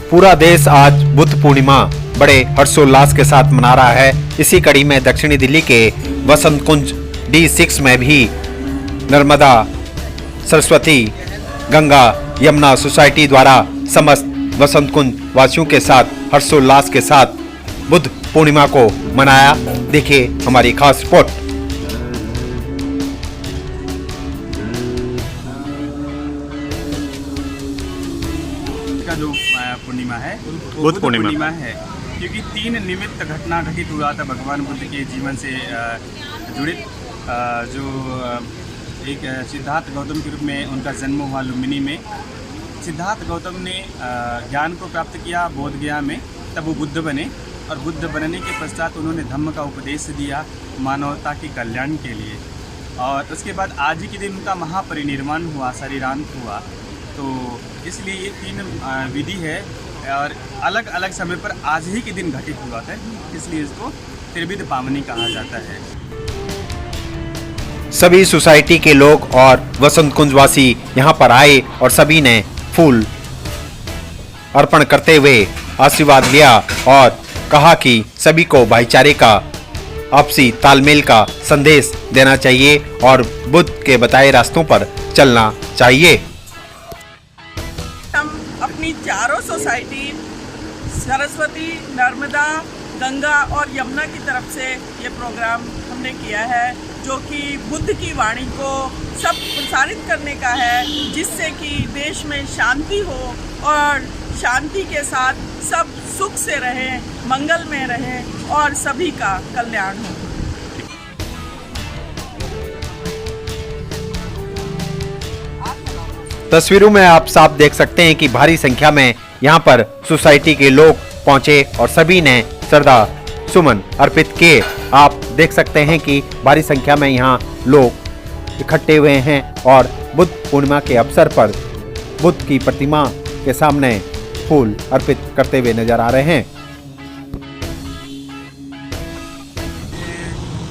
पूरा देश आज बुद्ध पूर्णिमा बड़े हर्षोल्लास के साथ मना रहा है। इसी कड़ी में दक्षिणी दिल्ली के वसंत कुंज D6 में भी नर्मदा, सरस्वती, गंगा, यमुना सोसाइटी द्वारा समस्त वसंत कुंज वासियों के साथ हर्षोल्लास के साथ बुद्ध पूर्णिमा को मनाया। देखिए हमारी खास रिपोर्ट। का जो पूर्णिमा है बुद्ध पूर्णिमा है, क्योंकि 3 निमित्त घटना घटित हुआ था भगवान बुद्ध के जीवन से जुड़ित। जो एक सिद्धार्थ गौतम के रूप में उनका जन्म हुआ लुम्बिनी में। सिद्धार्थ गौतम ने ज्ञान को प्राप्त किया बोध गया में, तब वो बुद्ध बने और बुद्ध बनने के पश्चात उन्होंने धम्म का उपदेश दिया मानवता के कल्याण के लिए। और उसके बाद आज ही के दिन उनका महापरिनिर्वाण हुआ, शरीरांत हुआ। तो इसलिए ये 3 विधि है और अलग अलग समय पर आज ही के दिन घटित हुआ था, इसलिए इसको त्रिविध पावनी कहा जाता है। सभी सोसाइटी के लोग और वसंत कुंज वासी यहाँ पर आए और सभी ने फूल अर्पण करते हुए आशीर्वाद लिया और कहा कि सभी को भाईचारे का, आपसी तालमेल का संदेश देना चाहिए और बुद्ध के बताए रास्तों पर चलना चाहिए। हम अपनी चारों सोसाइटी सरस्वती, नर्मदा, गंगा और यमुना की तरफ से ये प्रोग्राम हमने किया है, जो कि बुद्ध की वाणी को सब प्रसारित करने का है, जिससे कि देश में शांति हो और शांति के साथ सब सुख से रहें, मंगल में रहें और सभी का कल्याण हो। तस्वीरों में आप साफ देख सकते हैं कि भारी संख्या में यहाँ पर सोसाइटी के लोग पहुंचे और सभी ने श्रद्धा सुमन अर्पित किए। आप देख सकते हैं कि भारी संख्या में यहाँ लोग इकट्ठे हुए हैं और बुद्ध पूर्णिमा के अवसर पर बुद्ध की प्रतिमा के सामने फूल अर्पित करते हुए नजर आ रहे हैं।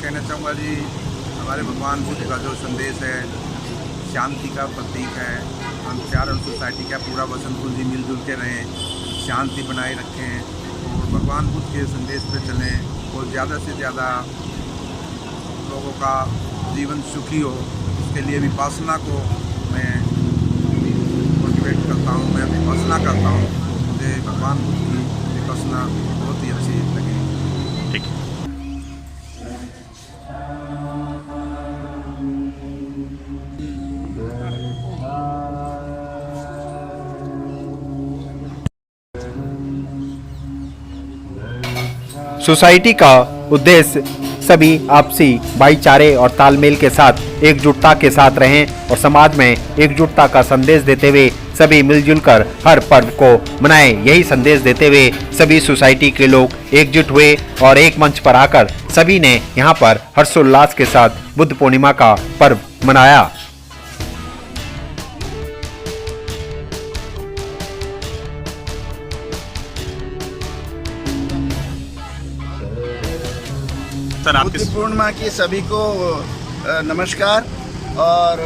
कहना चाहूँगा जी, हमारे भगवान बुद्ध का जो संदेश है शांति का प्रतीक है। हम चारों सोसाइटी का पूरा वसंत कुंज मिलजुल के रहें, शांति बनाए रखें और भगवान बुद्ध के संदेश पे चलें और ज़्यादा से ज़्यादा लोगों का जीवन सुखी हो। इसके लिए विपश्यना को मैं मोटिवेट करता हूँ, मैं विपश्यना करता हूँ। मुझे भगवान बुद्ध की विपश्यना बहुत ही अच्छी लगी। ठीक है। सोसाइटी का उद्देश्य सभी आपसी भाईचारे और तालमेल के साथ एकजुटता के साथ रहें और समाज में एकजुटता का संदेश देते हुए सभी मिलजुल कर हर पर्व को मनाएं। यही संदेश देते हुए सभी सोसाइटी के लोग एकजुट हुए और एक मंच पर आकर सभी ने यहाँ पर हर्षोल्लास के साथ बुद्ध पूर्णिमा का पर्व मनाया। बुद्ध पूर्णिमा की सभी को नमस्कार। और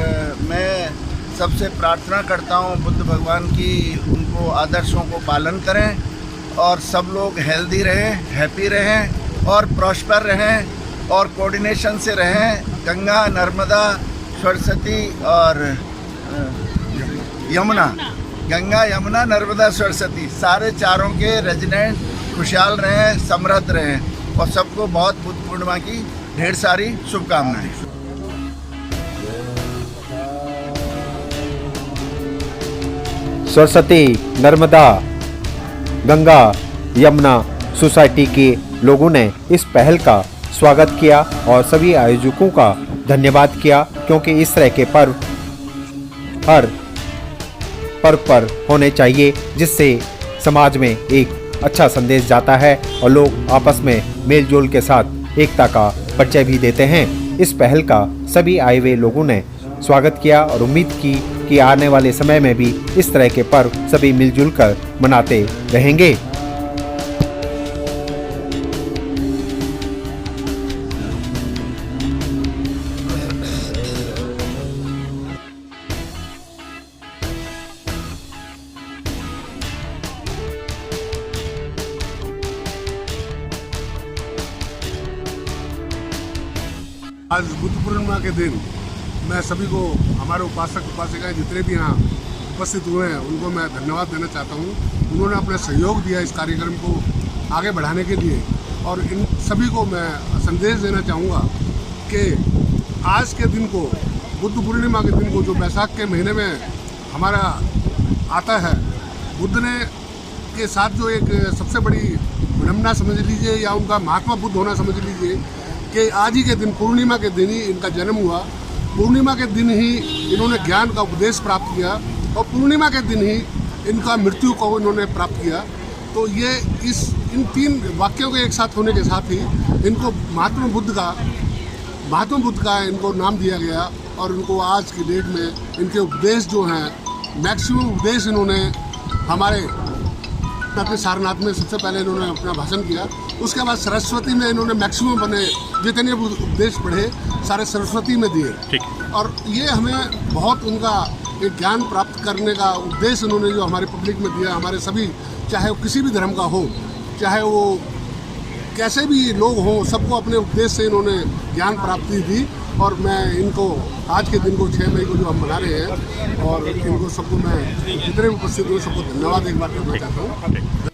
मैं सबसे प्रार्थना करता हूँ बुद्ध भगवान की उनको आदर्शों को पालन करें और सब लोग हेल्दी रहें, हैप्पी रहें और प्रॉस्पर रहें और कोऑर्डिनेशन से रहें। गंगा, नर्मदा, सरस्वती और यमुना, गंगा, यमुना, नर्मदा, सरस्वती सारे चारों के रेजिडेंट खुशहाल रहें, समृद्ध रहें और सबको बहुत बुद्ध पूर्णिमा की ढेर सारी शुभकामनाएं। सरस्वती, नर्मदा, गंगा, यमुना सोसाइटी के लोगों ने इस पहल का स्वागत किया और सभी आयोजकों का धन्यवाद किया, क्योंकि इस तरह के पर्व हर पर्व पर होने चाहिए, जिससे समाज में एक अच्छा संदेश जाता है और लोग आपस में मेलजोल के साथ एकता का परिचय भी देते हैं। इस पहल का सभी आए हुए लोगों ने स्वागत किया और उम्मीद की कि आने वाले समय में भी इस तरह के पर्व सभी मिलजुल कर मनाते रहेंगे। आज बुद्ध पूर्णिमा के दिन मैं सभी को, हमारे उपासक उपासिकाएं जितने भी यहाँ उपस्थित हुए हैं, उनको मैं धन्यवाद देना चाहता हूँ। उन्होंने अपना सहयोग दिया इस कार्यक्रम को आगे बढ़ाने के लिए, और इन सभी को मैं संदेश देना चाहूँगा कि आज के दिन को, बुद्ध पूर्णिमा के दिन को, जो बैसाख के महीने में हमारा आता है, बुद्ध ने के साथ जो एक सबसे बड़ी विडम्बना समझ लीजिए या उनका महात्मा बुद्ध होना समझ लीजिए कि आज ही के दिन, पूर्णिमा के दिन ही इनका जन्म हुआ। पूर्णिमा के दिन ही इन्होंने ज्ञान का उपदेश प्राप्त किया और पूर्णिमा के दिन ही इनका मृत्यु को इन्होंने प्राप्त किया। तो ये इन 3 वाक्यों के एक साथ होने के साथ ही इनको महात्मा बुद्ध का इनको नाम दिया गया, और इनको आज की डेट में इनके उपदेश जो हैं, मैक्सिमम उपदेश इन्होंने हमारे अपने सारनाथ में सबसे पहले इन्होंने अपना भाषण किया। उसके बाद सरस्वती में इन्होंने मैक्सिमम बने जितने उपदेश पढ़े सारे सरस्वती में दिए। और ये हमें बहुत उनका एक ज्ञान प्राप्त करने का उपदेश उन्होंने जो हमारे पब्लिक में दिया, हमारे सभी, चाहे वो किसी भी धर्म का हो, चाहे वो कैसे भी लोग हों, सबको अपने उपदेश से इन्होंने ज्ञान प्राप्ति दी। और मैं इनको आज के दिन को 6 मई को जो हम मना रहे हैं, और इनको सबको मैं जितने भी उपस्थित हुए सबको धन्यवाद एक बार करना चाहता हूँ।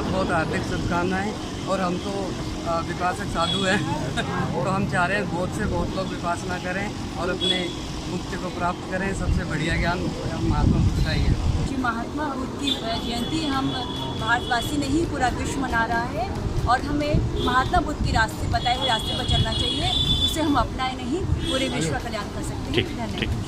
बहुत हार्दिक शुभकामनाएँ। और हम तो विपासक साधु हैं तो हम चाह रहे हैं बहुत से बहुत लोग विपासना करें और अपने मुक्ति को प्राप्त करें। सबसे बढ़िया ज्ञान महात्मा बुद्ध का ही है। जी, महात्मा बुद्ध की जयंती हम भारतवासी नहीं, पूरा विश्व मना रहा है, और हमें महात्मा बुद्ध के रास्ते, बताए हुए रास्ते पर चलना चाहिए। उसे हम अपनाए नहीं, पूरे विश्व का कल्याण कर सकते हैं। धन्यवाद।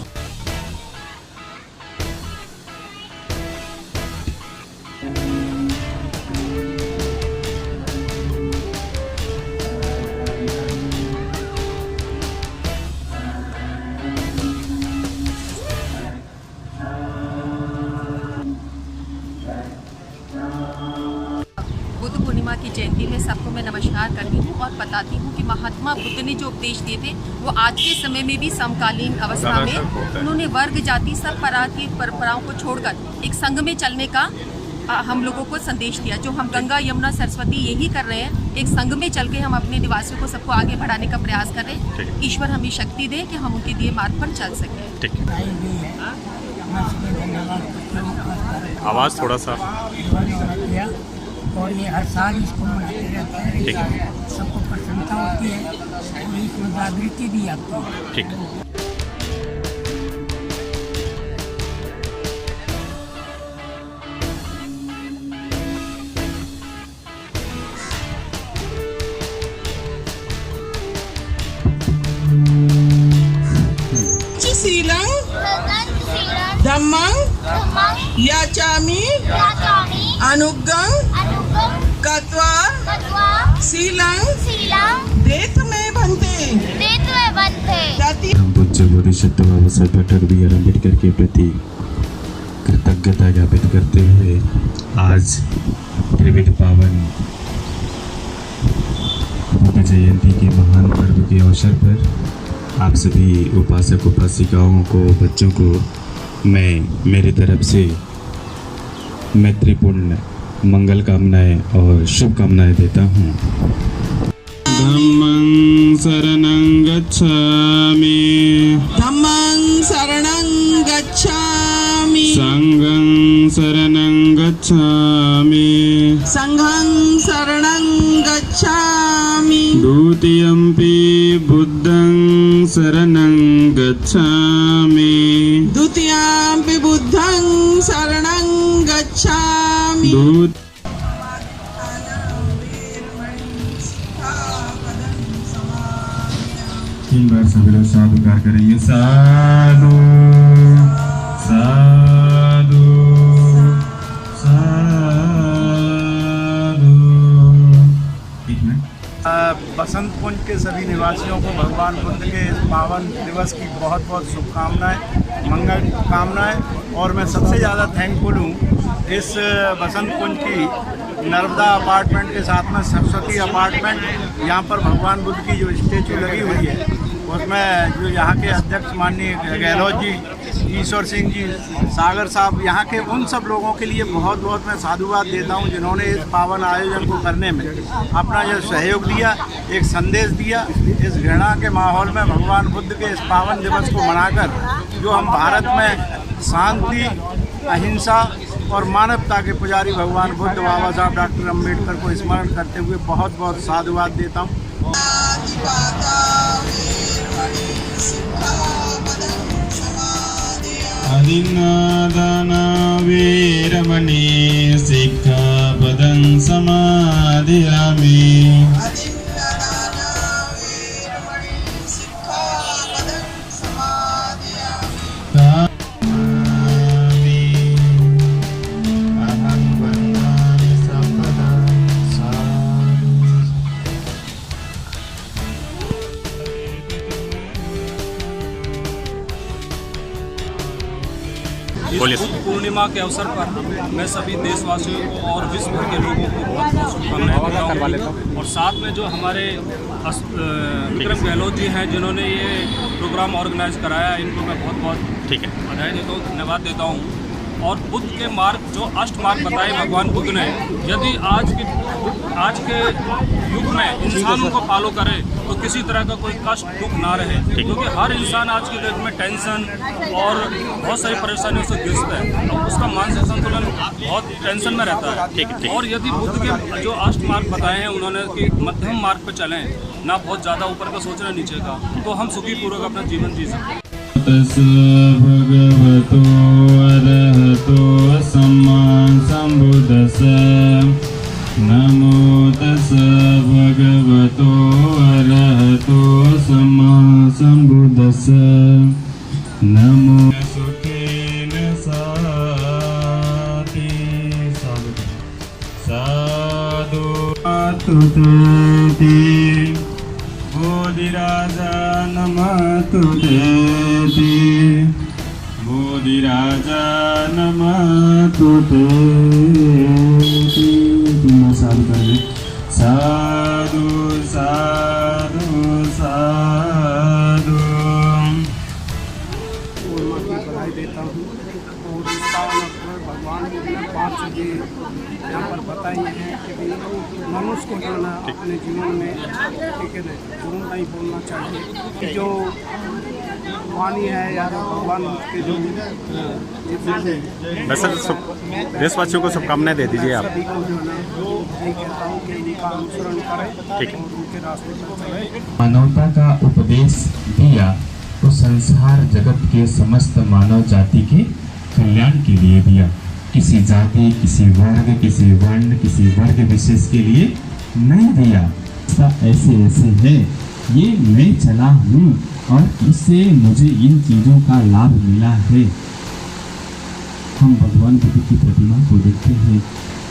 बुद्ध पूर्णिमा की जयंती में सबको मैं नमस्कार करती हूँ और बताती हूँ कि महात्मा बुद्ध ने जो उपदेश दिए थे वो आज के समय में भी समकालीन अवस्था में उन्होंने वर्ग जाति सब पराधीन परंपराओं को छोड़कर एक संघ में चलने का हम लोगों को संदेश दिया। जो हम गंगा यमुना सरस्वती यही कर रहे हैं, एक संघ में चल के हम अपने निवासियों को सबको आगे बढ़ाने का प्रयास कर रहे हैं। ईश्वर हमें शक्ति दे कि हम उनके दिए मार्ग पर चल सकें। आवाज़ थोड़ा सा। और ये हर साल इसको मनाते रहते हैं। सबको प्रसन्नता होती है और इसमें जागृति भी आती है। ठीक। धम्मं याचामि अनुग्गं कत्वा शीलं देतमे भन्ते। पूज्य बोधिसत्व बाबा साहेब डॉक्टर B.R. अम्बेडकर के प्रति कृतज्ञता ज्ञापित करते हुए आज त्रिविध पावन बुद्ध जयंती के महान पर्व के अवसर पर आप सभी उपासक उपासिकाओं को, बच्चों को मैं मेरी तरफ से मैत्रीपूर्ण मंगल कामनाएं और शुभकामनाएं देता हूँ। धम्मं शरणं गच्छामि, धम्मं शरणं गच्छामि, संघं शरणं गच्छामि, संघं शरणं गच्छामि, द्वितीयंपि बुद्धं शरणं गच्छामि, द्वितीयंपि बुद्धं शरणं गच्छामि। 3 बार सभी लोग साधुकार करेंगे। साधु साधु साधु। 1 मिनट। बसंत कुंज के सभी निवासियों को भगवान बुद्ध के इस पावन दिवस की बहुत बहुत शुभकामनाएं, मंगल कामनाएं। और मैं सबसे ज़्यादा थैंकफुल हूँ इस बसंत कुंज की नर्मदा अपार्टमेंट के साथ में सरस्वती अपार्टमेंट, यहाँ पर भगवान बुद्ध की जो स्टेचू लगी हुई है उसमें जो यहाँ के अध्यक्ष माननीय गहलोत जी, ईश्वर सिंह जी, सागर साहब, यहाँ के उन सब लोगों के लिए बहुत बहुत मैं साधुवाद देता हूँ जिन्होंने इस पावन आयोजन को करने में अपना जो सहयोग दिया, एक संदेश दिया। इस घृणा के माहौल में भगवान बुद्ध के इस पावन दिवस को मनाकर जो हम भारत में शांति, अहिंसा और मानवता के पुजारी भगवान बुद्ध बाबा साहब डॉक्टर अम्बेडकर को स्मरण करते हुए बहुत बहुत साधुवाद देता हूँ। अधिनादाना वीरमणि सिक्खापदं समादियामि। बुद्ध पूर्णिमा के अवसर पर मैं सभी देशवासियों को और विश्व भर के लोगों को बहुत बहुत शुभकामनाएं देता हूँ। और साथ में जो हमारे विक्रम गहलोत जी हैं जिन्होंने ये प्रोग्राम ऑर्गेनाइज कराया, इनको मैं बहुत बहुत बधाई देता हूँ, धन्यवाद देता हूँ। और बुद्ध के मार्ग जो अष्टमार्ग बताए भगवान बुद्ध ने, यदि आज के युग में इंसान उनको फॉलो करे तो किसी तरह का कोई कष्ट दुख ना रहे, क्योंकि हर इंसान आज के डेट में टेंशन और बहुत सारी परेशानियों से ग्रस्त है और उसका मानसिक संतुलन बहुत टेंशन में रहता है। और यदि बुद्ध के जो अष्टमार्ग बताए हैं उन्होंने कि मध्यम मार्ग पर चलें, ना बहुत ज़्यादा ऊपर का सोचना नीचे का, तो हम सुखी पूर्वक अपना जीवन जी सकते हैं। भगवतो अरहतो सम्मा सम्बुद्धस्स। नमो तस् भगवतो अरहतो सम्मा सम्बुद्धस्स। नमो सुखेन साति साधु तुतेति। बोधिराजा नमस्तु तेति। बोधिराजा नमस्तु तेति। तुम साधु कर दे। साधु साधु साधु। की बधाई देता हूँ। और इस पावन अवसर पर भगवान बुद्ध ने 5 चीज़ें यहाँ पर बताई हैं कि मनुष्य को जो है अपने जीवन में ठीक है जरूर नहीं बोलना चाहिए कि जो वाणी है या भगवान के जो देशवासियों को शुभकामनाएं दे दीजिए आप। सभी को जो है यही कहता हूँ कि उनका अनुसरण करें और उनके रास्ते पर चलें। मानवता का उपदेश दिया तो संसार जगत के समस्त मानव जाति के कल्याण के लिए दिया। किसी जाति, किसी वर्ग, किसी वर्ण, किसी वर्ग विशेष के लिए नहीं दिया। ऐसे ऐसे है, ये मैं चला हूँ और इससे मुझे इन चीज़ों का लाभ मिला है। हम भगवान बुद्ध की प्रतिमा को देखते हैं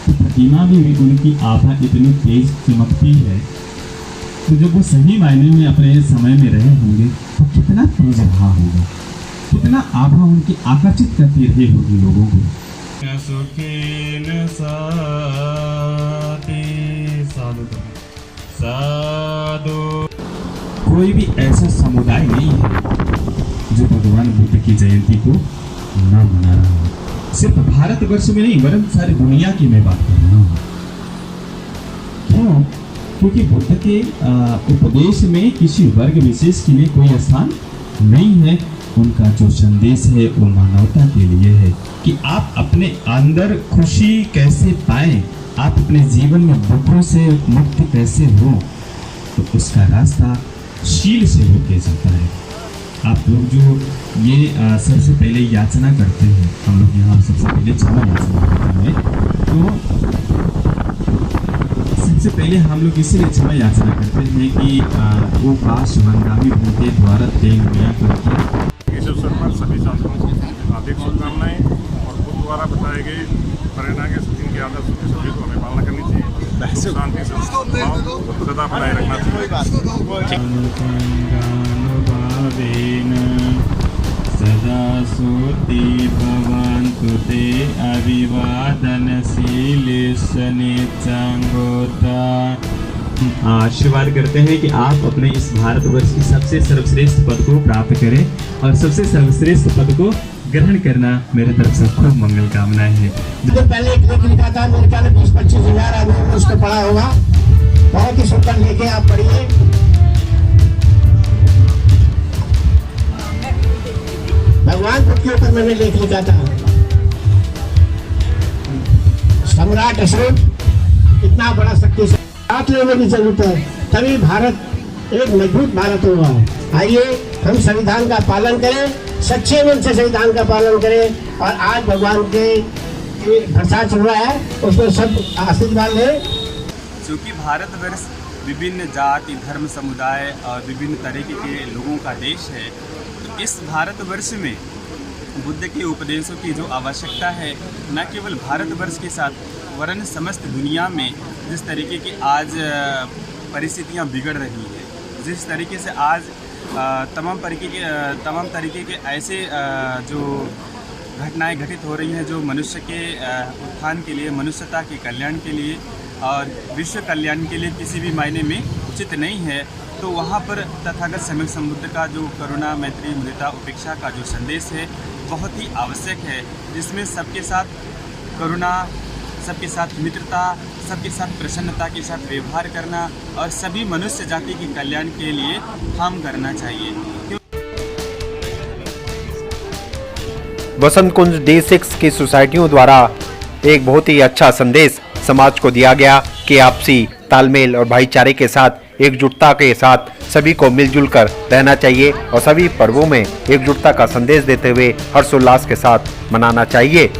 तो प्रतिमा में भी उनकी आभा इतनी तेज चमकती है, तो जब वो सही मायने में अपने समय में रहे होंगे तो कितना तेज रहा होगा, कितना आभा उनकी आकर्षित करती रही होगी लोगों को। कोई भी ऐसा समुदाय नहीं है जो भगवान बुद्ध की जयंती को न मना रहा हो। सिर्फ भारतवर्ष में नहीं वरन सारी दुनिया की मैं बात कर रहा हूँ। क्यों? क्योंकि बुद्ध के उपदेश में किसी वर्ग विशेष के लिए कोई स्थान नहीं है। उनका जो संदेश है वो मानवता के लिए है कि आप अपने अंदर खुशी कैसे पाएं, आप अपने जीवन में दुखों से मुक्त कैसे हो, तो उसका रास्ता शील से होके जाता है। आप लोग जो ये सबसे पहले याचना करते हैं, हम लोग यहाँ सबसे पहले क्षमा याचना करते हैं, तो सबसे पहले हम लोग इसीलिए क्षमा याचना करते हैं कि वो पास मंदामी भूते द्वारा तेल मिया करके। इस अवसर पर सभी छात्रों को हार्दिक शुभकामनाएं और बुद्ध द्वारा बताए गए प्रेरणा के जिनके आदर्शों की सभी को हमें पालना करनी चाहिए। शांति सदा बनाए रखना चाहिए। सदा सोति भवन्तु ते अभिवादनशीलेशनिचांगोता। आशीर्वाद करते हैं कि आप अपने इस भारतवर्ष की सबसे सर्वश्रेष्ठ पद को प्राप्त करें और सबसे सर्वश्रेष्ठ पद को ग्रहण करना मेरे तरफ से खूब मंगल कामनाएं हैं। तो पहले एक लेख लिखा था, मेरे ख्याल में 20-25 हजार आदमी ने उसको पढ़ा होगा। बहुत ही सुंदर लेख है, आप पढ़िए। भगवान बुद्ध के ऊपर मैंने लेख लिखा था। सम्राट अशोक इतना बड़ा शक्तिशाली साथ लेने की जरूरत है, तभी भारत एक मजबूत भारत होगा। आइए हम संविधान का पालन करें, सच्चे मन से संविधान का पालन करें, और आज भगवान के प्रसाद चल रहा है उसमें सब आशीर्वाद लें। चूँकि भारतवर्ष विभिन्न जाति, धर्म, समुदाय और विभिन्न तरीके के लोगों का देश है, तो इस भारतवर्ष में बुद्ध के उपदेशों की जो आवश्यकता है, न केवल भारतवर्ष के साथ वरन समस्त दुनिया में जिस तरीके की आज परिस्थितियां बिगड़ रही है, जिस तरीके से आज तमाम तरीके के ऐसे जो घटनाएं घटित हो रही हैं जो मनुष्य के उत्थान के लिए, मनुष्यता के कल्याण के लिए और विश्व कल्याण के लिए किसी भी मायने में उचित नहीं है, तो वहाँ पर तथागत सम्यक संबुद्ध का जो करुणा, मैत्री, मुदिता, उपेक्षा का जो संदेश है बहुत ही आवश्यक है, जिसमें सबके साथ करुणा, सबके साथ मित्रता, सबके साथ प्रसन्नता के साथ व्यवहार करना और सभी मनुष्य जाति के कल्याण के लिए काम करना चाहिए। वसंत कुंज D6 की सोसाइटियों द्वारा एक बहुत ही अच्छा संदेश समाज को दिया गया कि आपसी तालमेल और भाईचारे के साथ, एकजुटता के साथ सभी को मिलजुल कर रहना चाहिए और सभी पर्वों में एकजुटता का संदेश देते हुए हर्षोल्लास के साथ मनाना चाहिए।